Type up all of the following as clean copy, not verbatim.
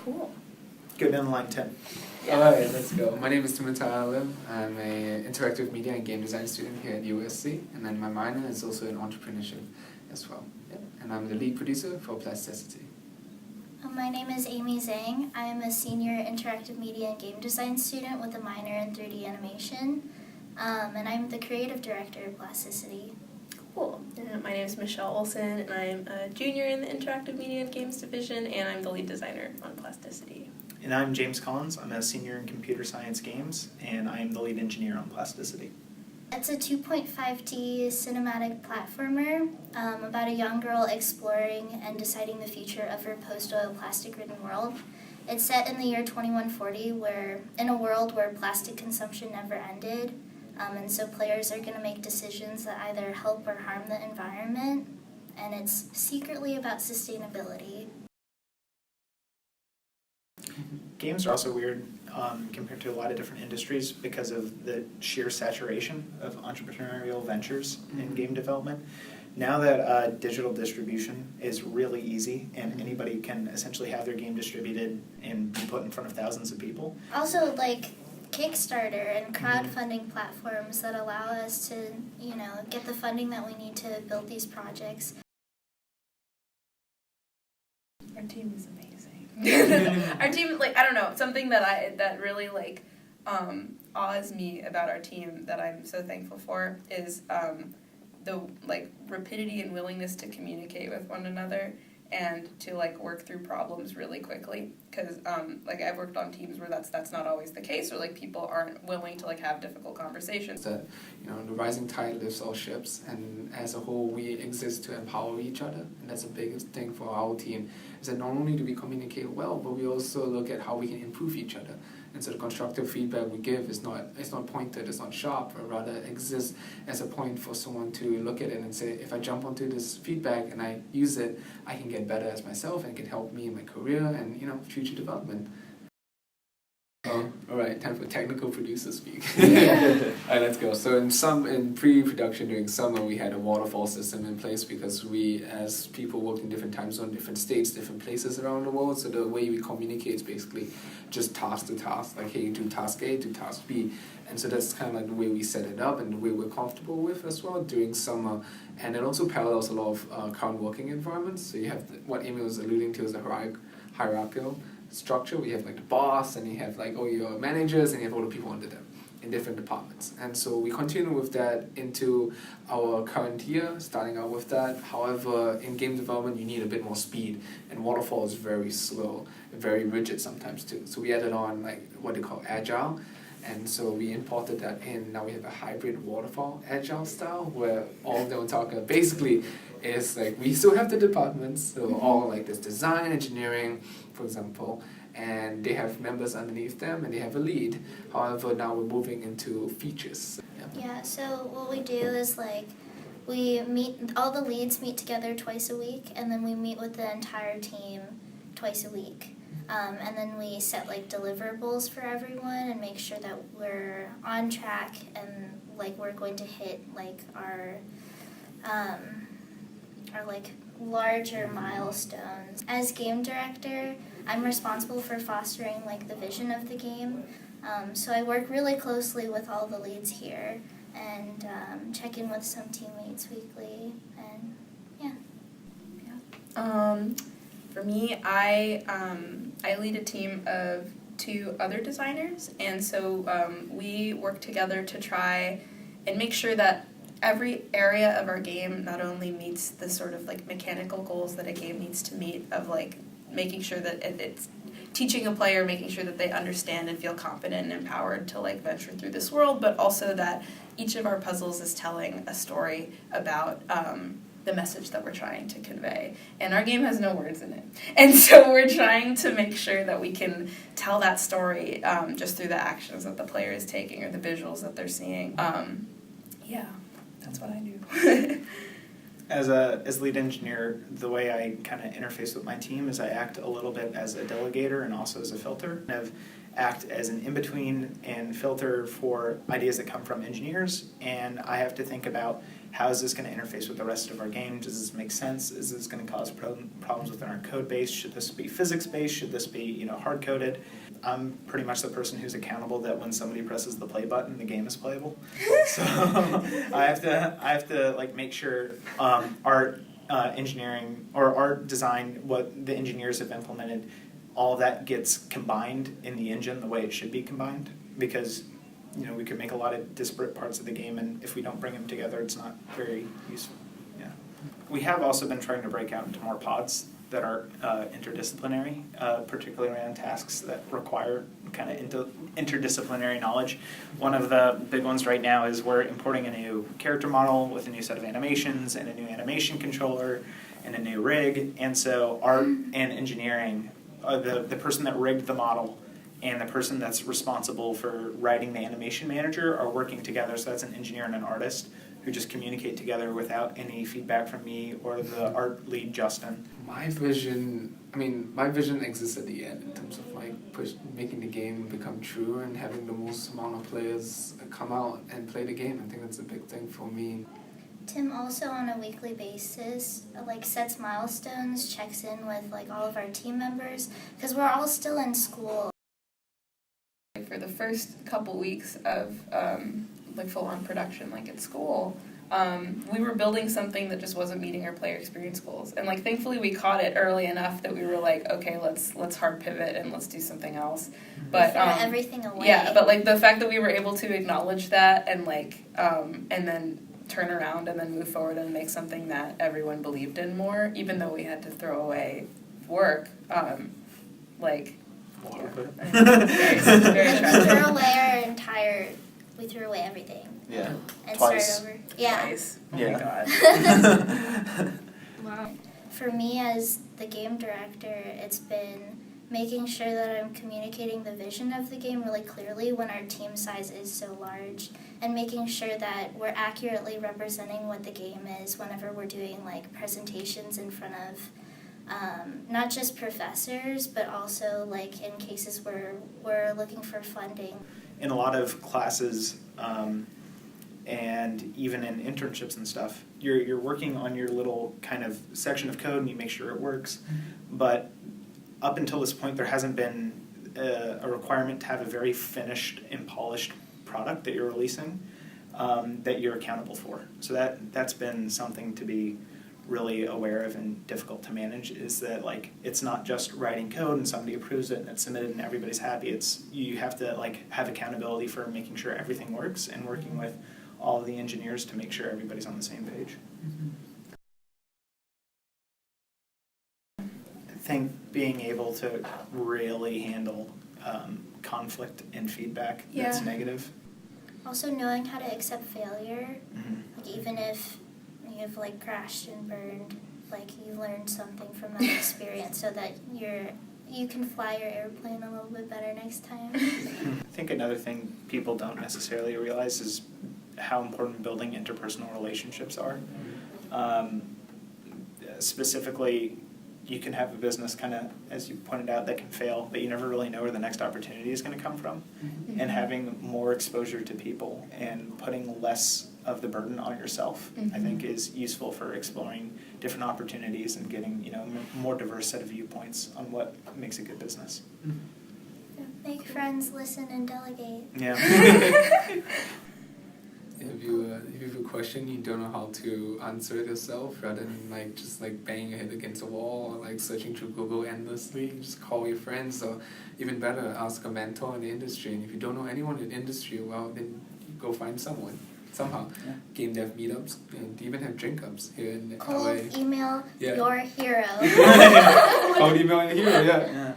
Cool. Go down the line, Tim. Yeah. Alright, let's go. My name is Timothi Lim. I'm an interactive media and game design student here at USC, and then my minor is also in entrepreneurship as well. Yeah. And I'm the lead producer for Plasticity. My name is Aimee Zhang. I'm a senior interactive media and game design student with a minor in 3D animation, and I'm the creative director of Plasticity. Cool. My name is Michelle Olson, and I'm a junior in the interactive media and games division, and I'm the lead designer on Plasticity. And I'm James Collins. I'm a senior in computer science games, and I'm the lead engineer on Plasticity. It's a 2.5D cinematic platformer about a young girl exploring and deciding the future of her post-oil plastic-ridden world. It's set in the year 2140, in a world where plastic consumption never ended, and so players are going to make decisions that either help or harm the environment, and it's secretly about sustainability. Games are also weird compared to a lot of different industries because of the sheer saturation of entrepreneurial ventures in game development. Now that digital distribution is really easy and anybody can essentially have their game distributed and be put in front of thousands of people. Also, like Kickstarter and crowdfunding platforms that allow us to, get the funding that we need to build these projects. Our team is amazing. Our team, I don't know, something that really awes me about our team that I'm so thankful for is the rapidity and willingness to communicate with one another and to work through problems really quickly, because I've worked on teams where that's not always the case, or people aren't willing to have difficult conversations. That the rising tide lifts all ships, and as a whole we exist to empower each other, and that's the biggest thing for our team, is that not only do we communicate well, but we also look at how we can improve each other. And so the constructive feedback we give is not pointed, it's not sharp, but rather exists as a point for someone to look at it and say, if I jump onto this feedback and I use it, I can get better as myself and it can help me in my career and future development. Alright, time for technical producer speak. Alright, let's go. So in pre-production during summer, we had a waterfall system in place because we, as people, worked in different time zones, different states, different places around the world. So the way we communicate is basically just task to task, hey, do task A, do task B. And so that's kind of the way we set it up and the way we're comfortable with as well during summer. And it also parallels a lot of current working environments. So you have what Aimee was alluding to is the hierarchical structure. We have the boss, and you have all your managers, and you have all the people under them in different departments. And so we continue with that into our current year, starting out with that. However, in game development you need a bit more speed, and waterfall is very slow, very rigid sometimes too. So we added on what they call agile, and so we imported that in. Now we have a hybrid waterfall agile style where all of them talk basically is we still have the departments, so all this design, engineering, for example, and they have members underneath them and they have a lead. However, now we're moving into features. Yeah, so what we do is we meet, all the leads meet together twice a week, and then we meet with the entire team twice a week. And then we set deliverables for everyone and make sure that we're on track and we're going to hit our larger milestones. As game director, I'm responsible for fostering the vision of the game. So I work really closely with all the leads here and check in with some teammates weekly, and For me, I lead a team of 2 other designers, and so we work together to try and make sure that every area of our game not only meets the sort of mechanical goals that a game needs to meet, of making sure that it's teaching a player, making sure that they understand and feel confident and empowered to venture through this world, but also that each of our puzzles is telling a story about the message that we're trying to convey. And our game has no words in it. And so we're trying to make sure that we can tell that story just through the actions that the player is taking or the visuals that they're seeing. That's what I do. As lead engineer, the way I kind of interface with my team is I act a little bit as a delegator and also as a filter. act as an in-between and filter for ideas that come from engineers, and I have to think about how is this going to interface with the rest of our game? Does this make sense? Is this going to cause problems within our code base? Should this be physics-based? Should this be hard-coded? I'm pretty much the person who's accountable that when somebody presses the play button, the game is playable. So I have to like make sure our engineering or our design, what the engineers have implemented, all of that gets combined in the engine the way it should be combined, because we could make a lot of disparate parts of the game, and if we don't bring them together, it's not very useful. Yeah. We have also been trying to break out into more pods that are interdisciplinary, particularly around tasks that require kind of interdisciplinary knowledge. One of the big ones right now is we're importing a new character model with a new set of animations and a new animation controller and a new rig, and so art and engineering, the person that rigged the model and the person that's responsible for writing the animation manager are working together. So that's an engineer and an artist who just communicate together without any feedback from me or the art lead, Justin. My vision exists at the end in terms of like making the game become true and having the most amount of players come out and play the game. I think that's a big thing for me. Tim also on a weekly basis sets milestones, checks in with all of our team members, because we're all still in school. For the first couple weeks of full-on production at school, we were building something that just wasn't meeting our player experience goals, and thankfully we caught it early enough that we were okay, let's hard pivot and let's do something else. But throw everything away. Yeah, but the fact that we were able to acknowledge that and and then turn around and then move forward and make something that everyone believed in more, even though we had to throw away work, We threw away everything. Yeah. And Twice. started over. Yeah. Twice. Oh Yeah. my god. Wow. For me as the game director, it's been making sure that I'm communicating the vision of the game really clearly when our team size is so large, and making sure that we're accurately representing what the game is whenever we're doing presentations in front of not just professors, but also in cases where we're looking for funding. In a lot of classes, and even in internships and stuff, you're working on your little kind of section of code and you make sure it works. But up until this point, there hasn't been a requirement to have a very finished and polished product that you're releasing that you're accountable for. So that's been something to be really aware of and difficult to manage, is that it's not just writing code and somebody approves it and it's submitted and everybody's happy. It's you have to have accountability for making sure everything works and working with all of the engineers to make sure everybody's on the same page. I think being able to really handle conflict and feedback that's negative. Also knowing how to accept failure, Mm-hmm. Even if you've crashed and burned, you learned something from that experience so that you can fly your airplane a little bit better next time. I think another thing people don't necessarily realize is how important building interpersonal relationships are. Specifically, you can have a business kind of, as you pointed out, that can fail, but you never really know where the next opportunity is going to come from. Mm-hmm. And having more exposure to people and putting less of the burden on yourself, I think, is useful for exploring different opportunities and getting more diverse set of viewpoints on what makes a good business. Make friends, listen, and delegate. Yeah. If you have a question you don't know how to answer it yourself, rather than just banging your head against a wall or searching through Google endlessly, just call your friends, or even better, ask a mentor in the industry. And if you don't know anyone in the industry, well, then go find someone. Somehow. Yeah. Game dev meetups, and even have drink ups here in Cold LA. email your hero. Cold email your hero, yeah.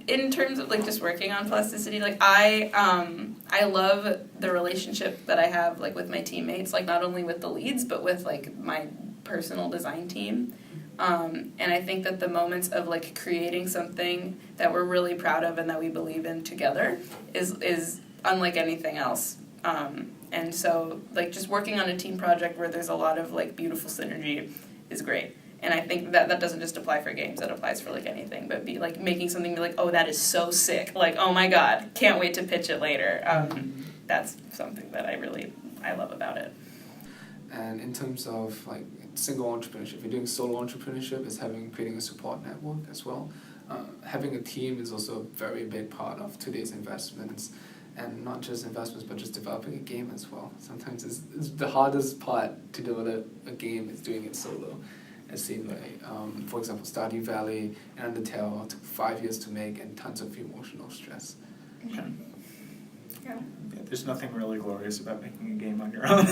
In terms of just working on Plasticity, I love the relationship that I have with my teammates, not only with the leads but with my personal design team. And I think that the moments of creating something that we're really proud of and that we believe in together is unlike anything else. And so just working on a team project where there's a lot of beautiful synergy is great. And I think that doesn't just apply for games, that applies for like anything, but be like making something be like, oh, that is so sick, like, oh my god, can't wait to pitch it later. That's something that I love about it. And in terms of like single entrepreneurship, if you're doing solo entrepreneurship, is creating a support network as well. Having a team is also a very big part of today's investments, and not just investments, but just developing a game as well. Sometimes it's the hardest part to develop a game is doing it solo. As seen by, for example, Stardew Valley and Undertale took 5 years to make and tons of emotional stress. Yeah. Yeah, there's nothing really glorious about making a game on your own.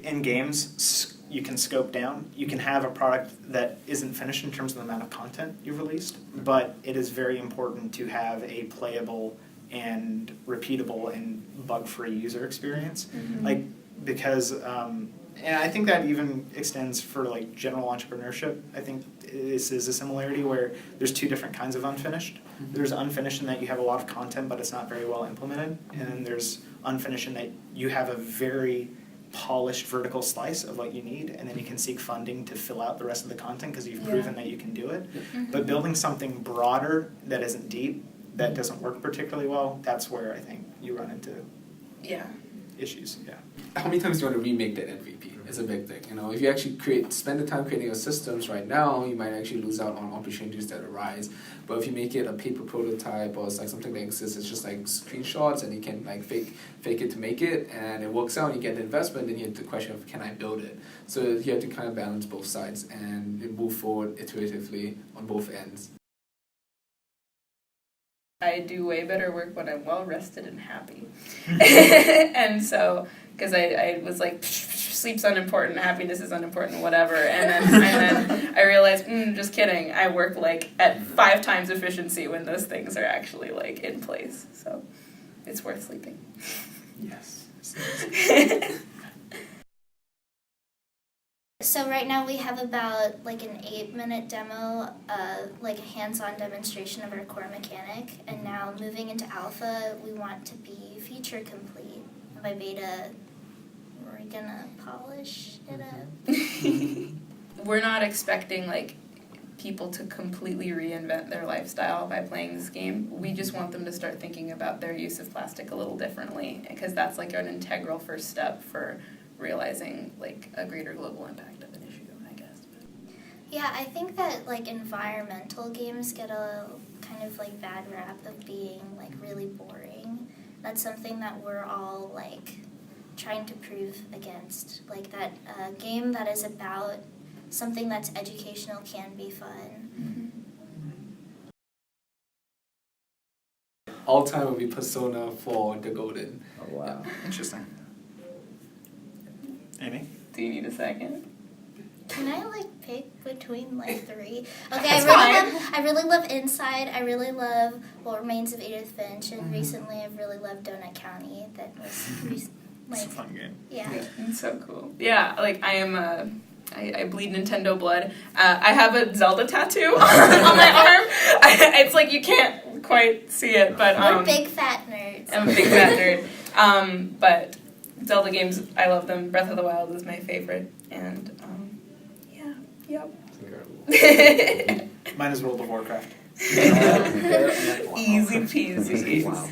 In games, you can scope down. You can have a product that isn't finished in terms of the amount of content you've released, but it is very important to have a playable and repeatable and bug-free user experience. Like, because, and I think that even extends for like general entrepreneurship. I think this is a similarity where there's two different kinds of unfinished. There's unfinished in that you have a lot of content, but it's not very well implemented. And then there's unfinished in that you have a very polished vertical slice of what you need, and then you can seek funding to fill out the rest of the content because you've proven that you can do it. But building something broader that isn't deep, that doesn't work particularly well, that's where I think you run into issues. Yeah. How many times do you want to remake that MVP? It's a big thing. You know, if you actually spend the time creating your systems right now, you might actually lose out on opportunities that arise. But if you make it a paper prototype or it's like something that exists, it's just like screenshots and you can like fake it to make it, and it works out and you get the investment, then you have the question of, can I build it? So you have to kind of balance both sides and move forward iteratively on both ends. I do way better work when I'm well rested and happy. And so, because I was like, sleep's unimportant, happiness is unimportant, whatever. And then I realized, just kidding. I work like at 5 times efficiency when those things are actually like in place. So it's worth sleeping. Yes. So right now we have about like an 8-minute demo, like a hands-on demonstration of our core mechanic, and now moving into alpha, we want to be feature complete. And by beta, we're gonna polish it up. We're not expecting like people to completely reinvent their lifestyle by playing this game. We just want them to start thinking about their use of plastic a little differently, because that's like an integral first step for realizing like a greater global impact of an issue, I guess. Yeah, I think that like environmental games get a kind of like bad rap of being like really boring. That's something that we're all like trying to prove against. Like that game that is about something that's educational can be fun. All time will be Persona 4 The Golden. Oh wow, interesting. Aimee? Do you need a second? Can I like pick between like 3? Okay, That's I really love Inside. I really love What Remains of Edith Finch, and recently I've really loved Donut County. That was It's a fun game. Yeah. It's so cool. Yeah, like I am I bleed Nintendo blood. I have a Zelda tattoo on my arm. It's like you can't quite see it, but We're big fat nerds. I'm a big fat nerd. But Zelda games, I love them. Breath of the Wild is my favorite, and Mine is World of Warcraft. Easy peasy. Wow.